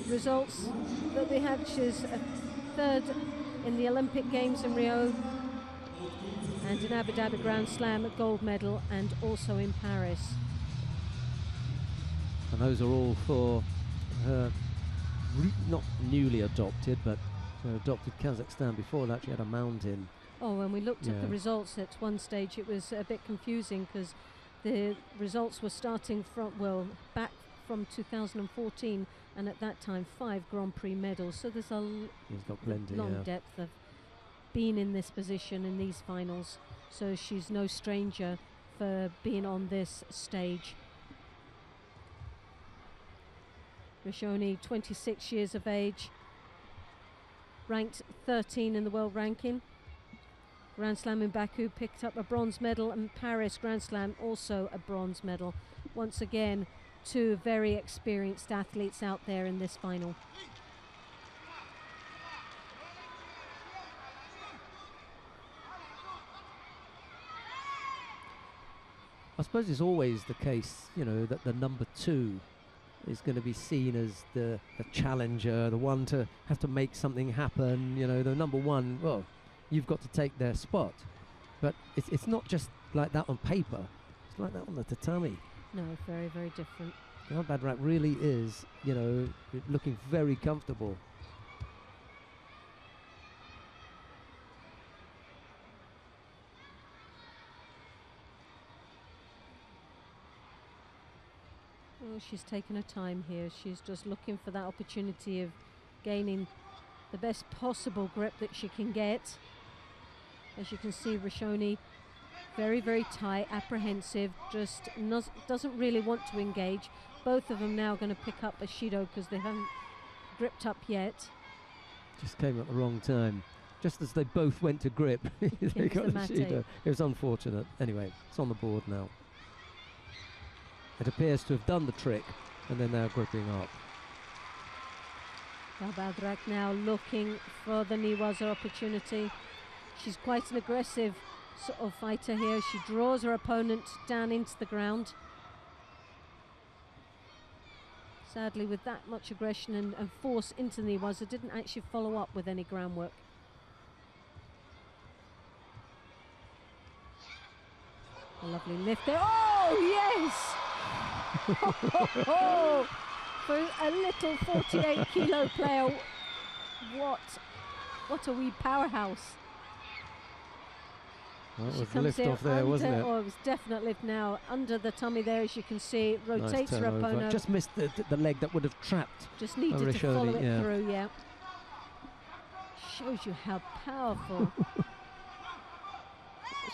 results that we have. She's a third in the Olympic Games in Rio and in Abu Dhabi Grand Slam, a gold medal, and also in Paris. And those are all for her, not newly adopted, but adopted Kazakhstan. Before that, she had a mountain. Oh, when we looked at the results at one stage, it was a bit confusing because the results were starting from, well, back from 2014, and at that time 5 Grand Prix medals. So there's a long depth of being in this position in these finals. So she's no stranger for being on this stage. Rishoni, 26 years of age, ranked 13 in the world ranking. Grand Slam in Baku, picked up a bronze medal, and Paris Grand Slam also a bronze medal. Once again, 2 very experienced athletes out there in this final. I suppose it's always the case, you know, that the number 2 is going to be seen as the challenger, the one to have to make something happen. You know, the number 1, well, you've got to take their spot. But it's not just like that on paper. It's like that on the tatami. No, very, very different. Galbadrak really is, you know, looking very comfortable. Well, she's taken her time here. She's just looking for that opportunity of gaining the best possible grip that she can get. As you can see, Rishoni very, very tight, apprehensive, just doesn't really want to engage. Both of them now going to pick up a Shido because they haven't gripped up yet. Just came at the wrong time. Just as they both went to grip, they got a Shido. It was unfortunate. Anyway, it's on the board now. It appears to have done the trick, and they're now gripping up. Galbadrak now looking for the Niwaza opportunity. She's quite an aggressive sort of fighter here. She draws her opponent down into the ground. Sadly, with that much aggression and force into the Niwaza, didn't actually follow up with any groundwork. A lovely lift there. Oh, yes! For a little 48-kilo player, what a wee powerhouse. Well, that was the lift off there, wasn't it? Oh, it was definite lift now. Under the tummy there, as you can see, it rotates her opponent. Just missed the leg that would have trapped. Just needed to follow it through, yeah. Shows you how powerful.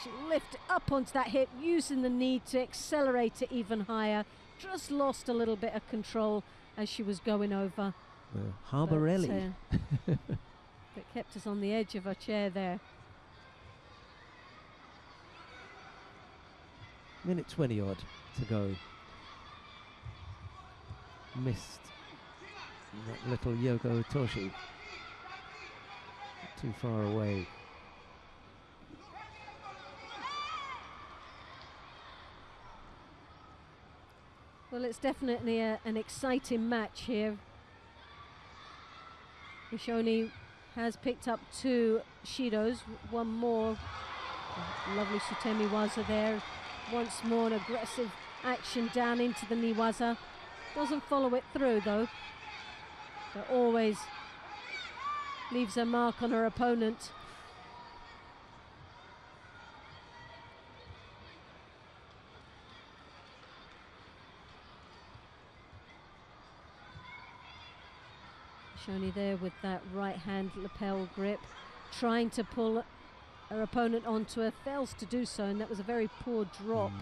She lifted up onto that hip, using the knee to accelerate it even higher. Just lost a little bit of control as she was going over. Harborelli. But kept us on the edge of our chair there. Minute 20 odd to go. Missed that little Yoko Otoshi. Too far away. Well, it's definitely an exciting match here. Rishoni has picked up 2 Shidos, one more. Lovely Sutemi Waza there. Once more an aggressive action down into the Niwaza. Doesn't follow it through though. But always leaves a mark on her opponent. Shoni there with that right hand lapel grip, trying to pull her opponent onto her, fails to do so, and that was a very poor drop.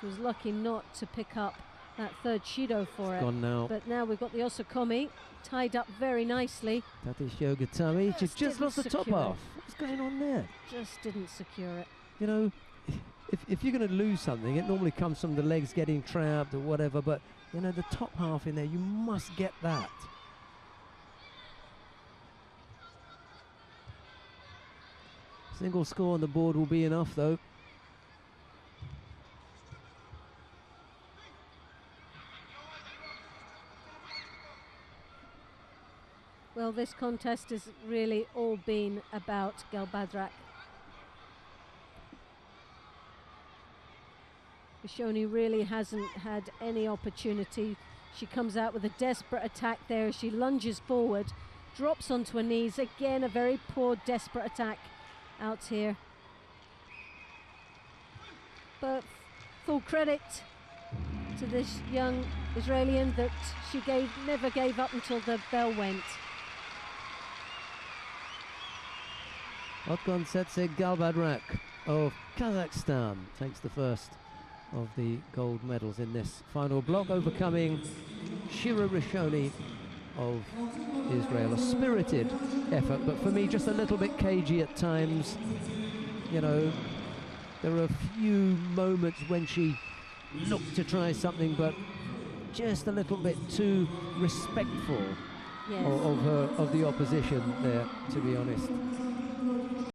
She was lucky not to pick up that third Shido for it. Gone now. But now we've got the Osakomi tied up very nicely. Tatish Yogatami just lost the top half. What's going on there? Just didn't secure it. You know, if you're going to lose something, it normally comes from the legs getting trapped or whatever, but you know, the top half in there, you must get that. Single score on the board will be enough though. Well, this contest has really all been about Galbadrak. Bishoni really hasn't had any opportunity. She comes out with a desperate attack there. She lunges forward, drops onto her knees. Again, a very poor, desperate attack out here. But full credit to this young Israelian that she never gave up until the bell went. Otgonceceg Galbadrak of Kazakhstan takes the first of the gold medals in this final block, overcoming Shira Rishoni of Israel. A spirited effort, but for me just a little bit cagey at times. You know, there are a few moments when she looked to try something, but just a little bit too respectful Yes. of the opposition there, to be honest.